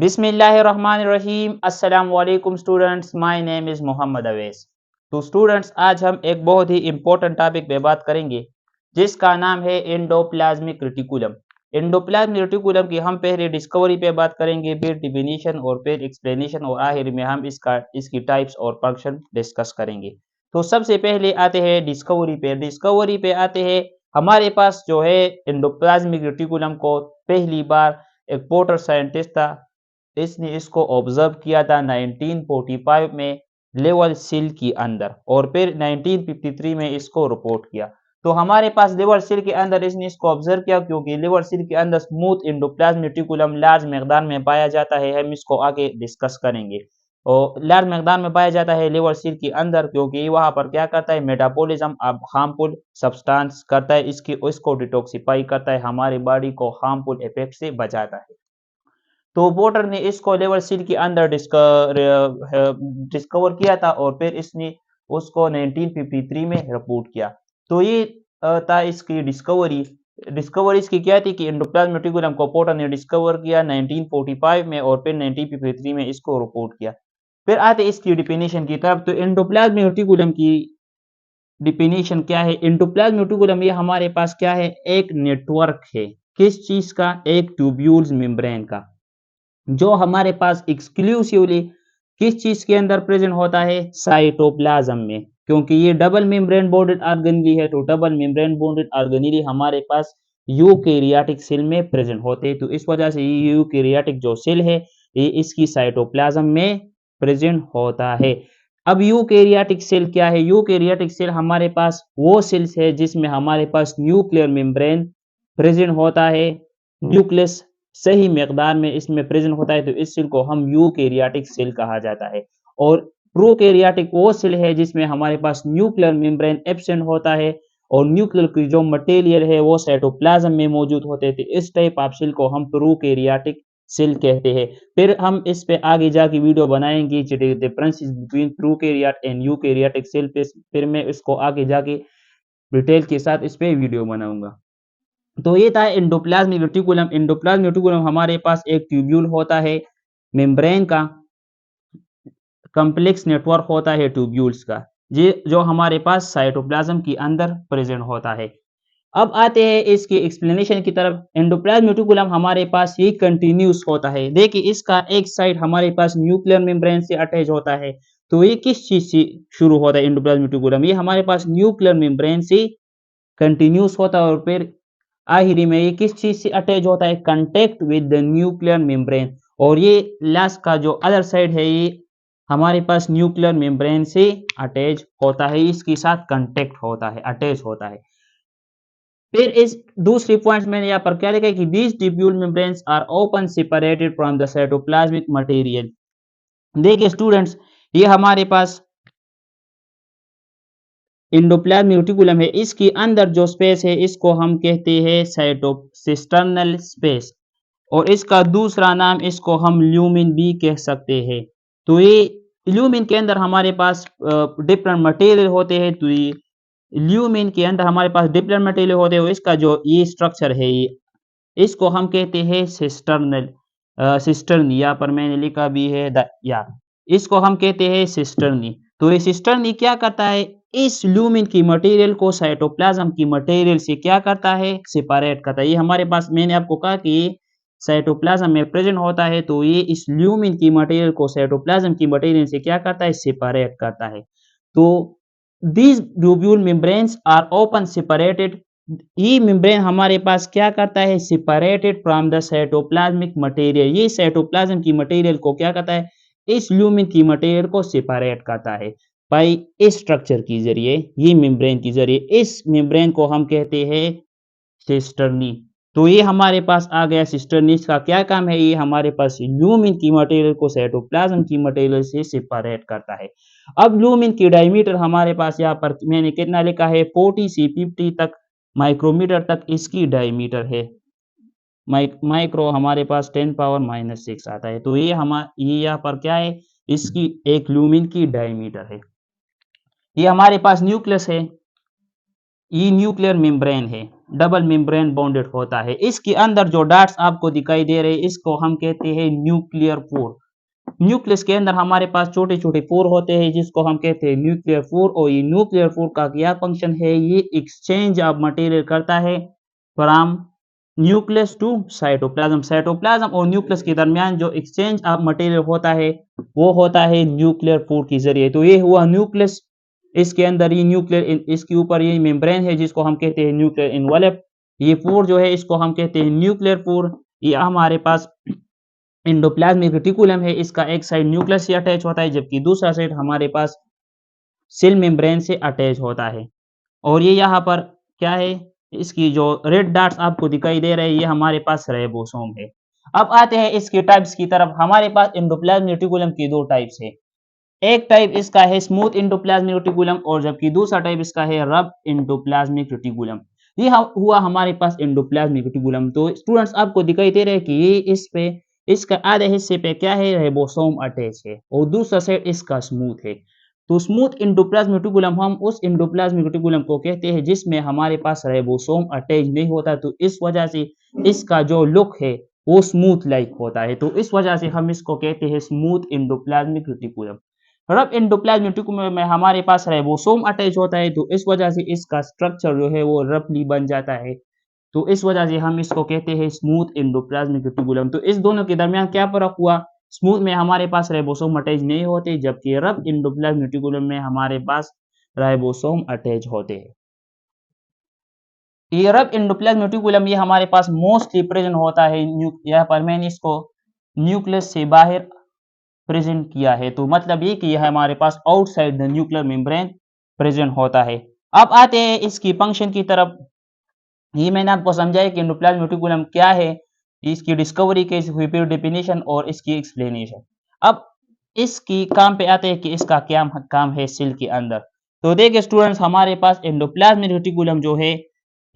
बिस्मिल्लाहिर्रहमानिर्रहीम। अस्सलाम वालेकुम students, my name is Mohammed Awais. तो स्टूडेंट्स, आज हम एक बहुत ही इम्पोर्टेंट टॉपिक पे बात करेंगे जिसका नाम है एंडोप्लाज्मिक रेटिकुलम। एंडोप्लाज्मिक रेटिकुलम की हम पहले डिस्कवरी पे बात करेंगे, फिर डिफिनीशन और फिर एक्सप्लेनेशन, और आखिर में हम इसकी टाइप्स और फंक्शन डिस्कस करेंगे। तो सबसे पहले आते हैं डिस्कवरी पे। डिस्कवरी पे आते हैं, हमारे पास जो है एंडोप्लाज्मिक रेटिकुलम को पहली बार एक पोर्टर साइंटिस्ट था, इसने इसको ऑब्जर्व किया था 1945 में लेवल सिल के अंदर, और फिर 1953 में इसको रिपोर्ट किया। तो हमारे पास लेवल सिल के अंदर इसने इसको ऑब्जर्व किया, क्योंकि लेवल सिल के अंदर स्मूथ एंडोप्लाज्मिक रेटिकुलम लार्ज मकदार में पाया जाता है। हम इसको आगे डिस्कस करेंगे। और लार्ज मकदार में पाया जाता है लेवल सिल के अंदर, क्योंकि वहां पर क्या करता है, मेटाबॉलिज्म अब हार्मफुल सब्सटेंस करता है, इसको डिटॉक्सिफाई करता है, हमारी बॉडी को हार्मफुल इफेक्ट से बचाता है। तो पोर्टर ने इसको लेवल सिल के अंदर डिस्कवर किया था, और फिर इसने उसको 1953 में रिपोर्ट किया। तो ये था इसकी डिस्कवरी। डिस्कवरी इसकी क्या थी कि एंडोप्लाज्मिक रेटिकुलम को पोर्टर ने डिस्कवर किया 1945 में, और फिर 1953 में इसको रिपोर्ट किया। फिर आते इसकी डिफिनीशन की तरफ। तो एंडोप्लाज्मिक रेटिकुलम की डिफिनीशन क्या है? एंडोप्लाज्मिक रेटिकुलम ये हमारे पास क्या है, एक नेटवर्क है। किस चीज का? एक ट्यूब्यूल्स मेम्ब्रेन का, जो हमारे पास एक्सक्लूसिवली किस चीज के अंदर प्रेजेंट होता है? साइटोप्लाज्म में। क्योंकि ये डबल मेम्ब्रेन बॉन्डेड ऑर्गेनेली है, तो डबल मेम्ब्रेन बॉन्डेड ऑर्गेनेली हमारे पास यूकेरियोटिक सेल में प्रेजेंट होते हैं। तो इस वजह से ये यूकेरियोटिक जो सेल है, ये इसकी साइटोप्लाज्म में प्रेजेंट होता है। अब यूकेरियोटिक सेल क्या है? यूकेरियोटिक सेल हमारे पास वो सेल्स है जिसमें हमारे पास न्यूक्लियर मेम्ब्रेन प्रेजेंट होता है, न्यूक्लियस सही मकदार में इसमें प्रेजेंट होता है। तो इस सेल को हम यूकेरियोटिक सेल कहा जाता है। और प्रोकैरियोटिक वो सेल है जिसमें हमारे पास न्यूक्लियर मेम्ब्रेन एब्सेंट होता है, और न्यूक्लियर की जो मटेरियल है वो साइटोप्लाज्म में मौजूद होते थे। इस टाइप ऑफ सेल को हम प्रोकैरियोटिक सेल कहते हैं। फिर हम इस पे आगे जाके वीडियो बनाएंगे, differences between prokaryote and eukaryotic cell पे। फिर मैं इसको आगे जाके डिटेल के साथ इस पे वीडियो बनाऊंगा। तो ये था एंडोप्लाज्मिक रेटिकुलम। एंडोप्लाज्मिक रेटिकुलम हमारे पास एक ट्यूब्यूल होता है, मेम्ब्रेन का कॉम्प्लेक्स नेटवर्क होता है ट्यूब्यूल्स का, ये जो हमारे पास साइटोप्लाज्म के अंदर प्रेजेंट होता है। अब आते हैं इसकी एक्सप्लेनेशन की तरफ। एंडोप्लाज्मिक रेटिकुलम हमारे पास ये कंटिन्यूस होता है। देखिए, इसका एक साइड हमारे पास न्यूक्लियर मेम्ब्रेन से अटैच होता है। तो ये किस चीज से शुरू होता है? एंडोप्लाज्मिक रेटिकुलम ये हमारे पास न्यूक्लियर मेम्ब्रेन से कंटिन्यूस होता है, और फिर आखिरी में ये किस चीज से अटैच होता है? Contact with the nuclear membrane. और ये लास्ट का जो अदर साइड है, ये हमारे पास न्यूक्लियर मेम्ब्रेन से अटैच होता है, इसके साथ कंटेक्ट होता है, अटैच होता है। फिर इस दूसरी पॉइंट मैंने यहाँ पर क्या लिखा है कि these tubule membranes are open separated from the cytoplasmic material. देखिए स्टूडेंट्स, ये हमारे पास एंडोप्लाज्मिक रेटिकुलम है, इसके अंदर जो स्पेस है इसको हम कहते हैं साइटोसिस्टर्नल स्पेस, और इसका दूसरा नाम इसको हम ल्यूमिन भी कह सकते हैं। तो ये ल्यूमिन के अंदर हमारे पास डिफरेंट मटेरियल होते हैं। तो ये ल्यूमिन के अंदर हमारे पास डिफरेंट मटेरियल होते हैं, इसका जो ये स्ट्रक्चर है, ये इसको हम कहते हैं सिस्टर्नल सिस्टर्नी। यहाँ पर मैंने लिखा भी है या इसको हम कहते हैं सिस्टर्नी। तो ये सिस्टर्नी क्या करता है? इस ल्यूमिन की मटेरियल को साइटोप्लाज्म की मटेरियल से क्या करता है? सेपरेट करता है। ये हमारे पास मैंने आपको कहा कि साइटोप्लाज्म में प्रेजेंट होता है, तो ये इस ल्यूमिन की मटेरियल को साइटोप्लाज्म की मटेरियल से क्या करता है? सेपरेट करता है। तो these tubule membranes are open separated. ये मेम्ब्रेन हमारे पास क्या करता है? Separated from the cytoplasmic material. ये साइटोप्लाज्म की मटेरियल को क्या करता है? इस ल्यूमिन की मटेरियल को सेपरेट करता है बाई इस स्ट्रक्चर के जरिए, ये मेम्ब्रेन के जरिए। इस मेम्ब्रेन को हम कहते हैं सिस्टर्नी। तो ये हमारे पास आ गया सिस्टर्नी। का क्या काम है? ये हमारे पास ल्यूमिन की मटेरियल को साइटोप्लाज्म की मटेरियल से सेपरेट करता है। अब ल्यूमिन की डायमीटर हमारे पास यहाँ पर मैंने कितना लिखा है? 40 से 50 तक माइक्रोमीटर तक इसकी डायमीटर है। माइक्रो हमारे पास 10⁻⁻⁶ आता है। तो ये यहाँ पर क्या है? इसकी एक ल्यूमिन की डायमीटर है। ये हमारे पास न्यूक्लियस है। ये न्यूक्लियर मेम्ब्रेन है, डबल मेम्ब्रेन बॉन्डेड होता है। इसके अंदर जो डॉट्स आपको दिखाई दे रहे हैं इसको हम कहते हैं न्यूक्लियर पोर। न्यूक्लियस के अंदर हमारे पास छोटे छोटे पोर होते हैं जिसको हम कहते हैं न्यूक्लियर पोर। और ये न्यूक्लियर पोर का क्या फंक्शन है, ये एक्सचेंज ऑफ मटेरियल करता है from nucleus to cytoplasm. Cytoplasm और न्यूक्लियस के दरमियान जो एक्सचेंज ऑफ मटेरियल होता है वो होता है न्यूक्लियर पोर के जरिए। तो ये हुआ न्यूक्लियस, इसके अंदर ये न्यूक्लियर, इसके ऊपर ये मेम्ब्रेन है जिसको हम कहते हैं न्यूक्लियर इनवलप। ये पोर जो है इसको हम कहते हैं न्यूक्लियर पोर। ये हमारे पास एंडोप्लाज्मिक रेटिकुलम है, इसका एक साइड न्यूक्लियस से अटैच होता है जबकि दूसरा साइड हमारे पास सेल मेम्ब्रेन से अटैच होता है। और ये यहाँ पर क्या है, इसकी जो रेड डॉट्स आपको दिखाई दे रहे हैं ये हमारे पास राइबोसोम है। अब आते हैं इसके टाइप्स की तरफ। हमारे पास एंडोप्लाज्मिक रेटिकुलम की दो टाइप्स है। एक टाइप इसका है स्मूथ एंडोप्लाज्मिक रेटिकुलम और जबकि दूसरा टाइप इसका है रफ एंडोप्लाज्मिक रेटिकुलम। ये हुआ हमारे पास एंडोप्लाज्मिक रेटिकुलम। तो स्टूडेंट्स आपको दिखाई दे रहे हैं कि ये इस पे, इसका आधे हिस्से पे क्या है, राइबोसोम अटैच है और दूसरा साइड इसका स्मूथ है। तो स्मूथ एंडोप्लाज्मिक रेटिकुलम हम उस एंडोप्लाज्मिक रेटिकुलम को कहते हैं जिसमें हमारे पास राइबोसोम अटैच नहीं होता। तो इस वजह से इसका जो लुक है वो स्मूथ लाइक होता है। तो इस वजह से हम इसको कहते हैं smooth endoplasmic reticulum. Rough endoplasmic reticulum में हमारे पास राइबोसोम अटैच होता है तो इस वजह से इसका स्ट्रक्चर जो है वो रफली बन जाता है। तो इस वजह से हम इसको कहते हैं स्मूथ एंडोप्लाज्मिक रेटिकुलम। तो इस दोनों के दरमियान क्या फर्क हुआ, स्मूथ में हमारे पास राइबोसोम अटैच नहीं होते जबकि रफ एंडोप्लाज्मिक रेटिकुलम में हमारे पास राइबोसोम अटैच होते हैं। ये रफ एंडोप्लाज्मिक रेटिकुलम ये हमारे पास मोस्टली प्रेजेंट होता है, यहाँ पर मैंने इसको न्यूक्लियस से बाहर प्रेजेंट किया है। तो मतलब ये कि यह हमारे पास outside the nuclear membrane present होता है। अब आते हैं इसकी फंक्शन की तरफ। ये मैंने आपको समझाया कि एंडोप्लाज्मिक रेटिकुलम क्या है, इसकी डिस्कवरी कैसे हुई, फिर डेफिनेशन और इसकी एक्सप्लेनेशन। अब इसकी काम पे आते हैं कि इसका क्या काम है सेल के अंदर। तो देखिए स्टूडेंट्स, हमारे पास एंडोप्लाज्मिक रेटिकुलम जो है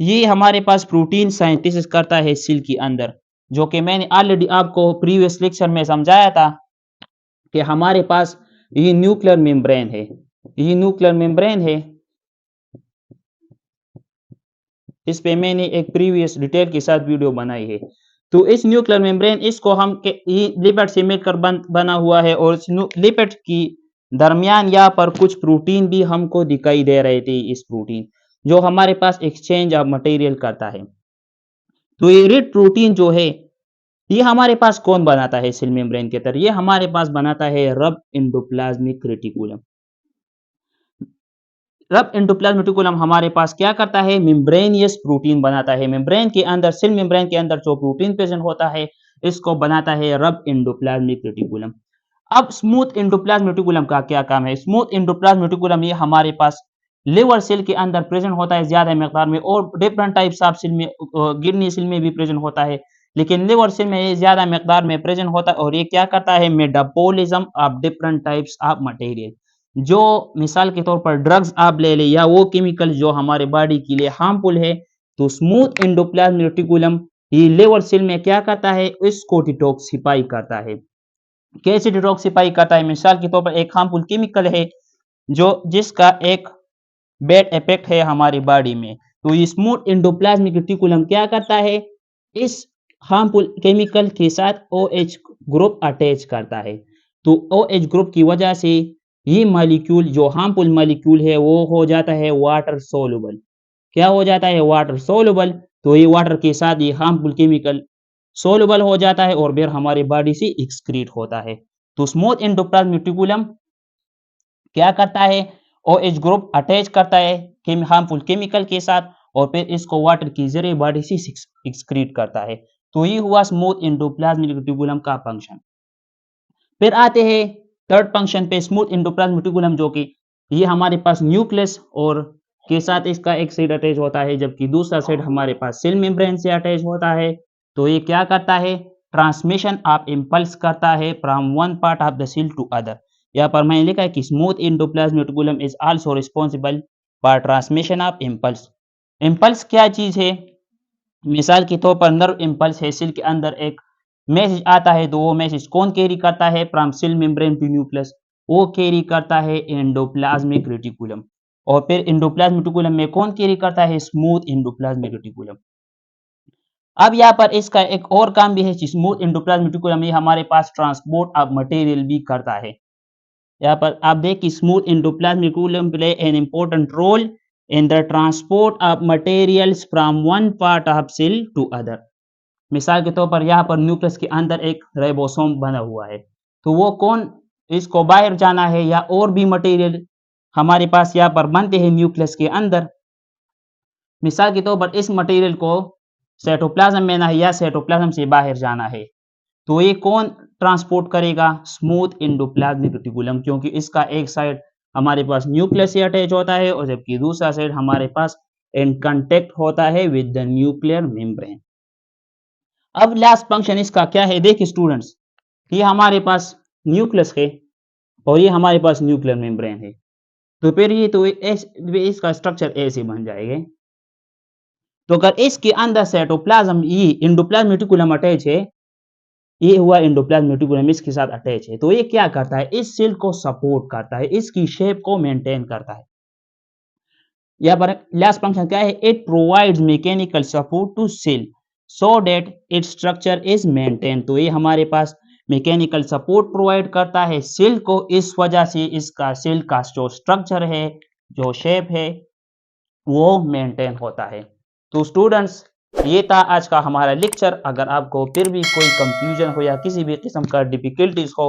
ये हमारे पास प्रोटीन सिंथेसिस करता है सेल के अंदर, जो कि मैंने ऑलरेडी आपको प्रीवियस लेक्चर में समझाया था कि हमारे पास ये न्यूक्लियर मेम्ब्रेन है। ये न्यूक्लियर मेम्ब्रेन है, इस पे मैंने एक प्रीवियस डिटेल के साथ वीडियो बनाई है। तो इस न्यूक्लियर मेम्ब्रेन इसको हम लिपिड से मिलकर बना हुआ है और इस लिपिड की दरमियान यहाँ पर कुछ प्रोटीन भी हमको दिखाई दे रहे थे। इस प्रोटीन जो हमारे पास एक्सचेंज ऑफ मटेरियल करता है। तो ये रेड प्रोटीन जो है ये हमारे पास कौन बनाता है सेल मेम्ब्रेन के अंदर, ये हमारे पास बनाता है rough endoplasmic reticulum. Rough endoplasmic reticulum हमारे पास क्या करता है, मेम्ब्रेनियस प्रोटीन बनाता है। मेम्ब्रेन के अंदर, सेल मेम्ब्रेन के अंदर जो प्रोटीन प्रेजेंट होता है इसको बनाता है रफ एंडोप्लाज्मिक रेटिकुलम। अब स्मूथ एंडोप्लाज्मिक रेटिकुलम का क्या काम है। स्मूथ एंडोप्लाज्मिक रेटिकुलम ये हमारे पास लिवर सेल के अंदर प्रेजेंट होता है ज्यादा मकदार में, और डिफरेंट टाइप्स ऑफ सेल में, किडनी सेल में भी प्रेजेंट होता है, लेकिन लिवर सेल में ये ज्यादा मकदार में प्रेजेंट होता है। और ये क्या करता है, metabolism of different types of material. जो मिसाल के तौर पर ड्रग्स आप ले लें या वो केमिकल जो हमारे बॉडी के लिए हार्मफुल है, तो स्मूथ एंडोप्लाज्मिक रेटिकुलम ये लिवर सेल में क्या करता है, इसको डिटॉक्सिफाई करता है। कैसे डिटॉक्सिफाई करता है, मिसाल के तौर पर एक हार्मफुल केमिकल है जो जिसका एक बैड इफेक्ट है हमारी बॉडी में, तो ये स्मूथ एंडोप्लाज्मिक रेटिकुलम क्या करता है, इस हार्मफुल केमिकल के साथ OH ग्रुप अटैच करता है। तो OH ग्रुप की वजह से ये मॉलिक्यूल जो हार्मफुल मॉलिक्यूल है वो हो जाता है वाटर सोलुबल। क्या हो जाता है, वाटर सोलुबल। तो ये वाटर के साथ ये हार्मफुल केमिकल सोलुबल हो जाता है और फिर हमारी बॉडी से एक्सक्रीट होता है। तो स्मूथ एंडोप्लाज्मिक रेटिकुलम क्या करता है, OH ग्रुप अटैच करता है हार्मफुल केमिकल के साथ और फिर इसको वाटर के जरिए बॉडी से एक्सक्रीट करता है। तो ये हुआ स्मूथ एंडोप्लाज्मिक रेटिकुलम का फंक्शन। फिर आते हैं थर्ड फंक्शन पे, स्मूथ एंडोप्लाज्मिक रेटिकुलम, जो कि ये हमारे पास न्यूक्लियस और के साथ इसका एक साइड अटैच होता है जबकि दूसरा साइड हमारे पास सेल मेम्ब्रेन से अटैच होता है। तो ये क्या करता है, ट्रांसमिशन ऑफ इंपल्स करता है from one part of the cell to other. यहाँ पर मैंने लिखा है कि smooth endoplasmic reticulum is also responsible for transmission of impulse. Impulse क्या चीज है, मिसाल के तौर पर नर्व इंपल्स है, सेल के अंदर एक मैसेज आता है तो वो मैसेज कौन कैरी करता है, from cell membrane to nucleus, वो कैरी करता है एंडोप्लाज्मिक रेटिकुलम। और फिर एंडोप्लाज्मिक रेटिकुलम में कौन कैरी करता है? Smooth endoplasmic reticulum. अब यहाँ पर इसका एक और काम भी है, स्मूथ एंडोप्लाज्मिक रेटिकुलम ये हमारे पास ट्रांसपोर्ट ऑफ मटेरियल भी करता है। यहाँ पर आप देखिए smooth endoplasmic reticulum play an important role in the transport of materials from one part of cell to other. मिसाल के तौर पर यहाँ पर न्यूक्लियस के अंदर एक राइबोसोम बना हुआ है, तो वो कौन इसको बाहर जाना है या और भी मटेरियल हमारे पास यहाँ पर बनते हैं न्यूक्लियस के अंदर। मिसाल के तौर पर इस मटेरियल को साइटोप्लाज्म में ना है या साइटोप्लाज्म से बाहर जाना है, तो ये कौन ट्रांसपोर्ट करेगा? स्मूथ एंडोप्लाज्मिक रेटिकुलम, क्योंकि इसका एक साइड हमारे पास न्यूक्लियस से अटैच होता है और जबकि दूसरा साइड हमारे पास इन कांटेक्ट होता है विद द न्यूक्लियर मेम्ब्रेन। अब लास्ट फंक्शन इसका क्या है? देखिए स्टूडेंट्स, ये हमारे पास न्यूक्लियस है और ये हमारे पास न्यूक्लियर मेम्ब्रेन है, तो फिर ये तो इसका स्ट्रक्चर ऐसे बन जाएगा। तो अगर इसके अंदर साइटोप्लाज्म ये एंडोप्लाज्मिक रेटिकुलम अटैच है, ये हुआ एंडोप्लाज्मिक रेटिकुलम इसके साथ अटैच है, तो ये क्या करता है? इस सेल को सपोर्ट करता है, इसकी शेप को मेंटेन करता है। यहाँ पर लास्ट फंक्शन क्या है? It provides mechanical support to cell so that its structure is maintain. तो ये हमारे पास मैकेनिकल सपोर्ट प्रोवाइड करता है सेल को, इस वजह से इसका सेल का जो स्ट्रक्चर है, जो शेप है, वो मेंटेन होता है। तो स्टूडेंट्स, ये था आज का हमारा लेक्चर। अगर आपको फिर भी कोई कंफ्यूजन हो या किसी भी किस्म का डिफिकल्टीज हो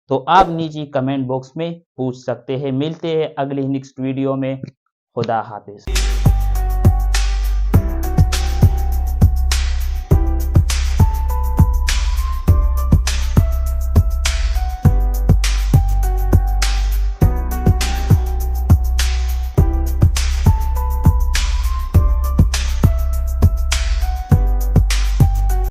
तो आप नीचे कमेंट बॉक्स में पूछ सकते हैं। मिलते हैं अगली नेक्स्ट वीडियो में। खुदा हाफिज।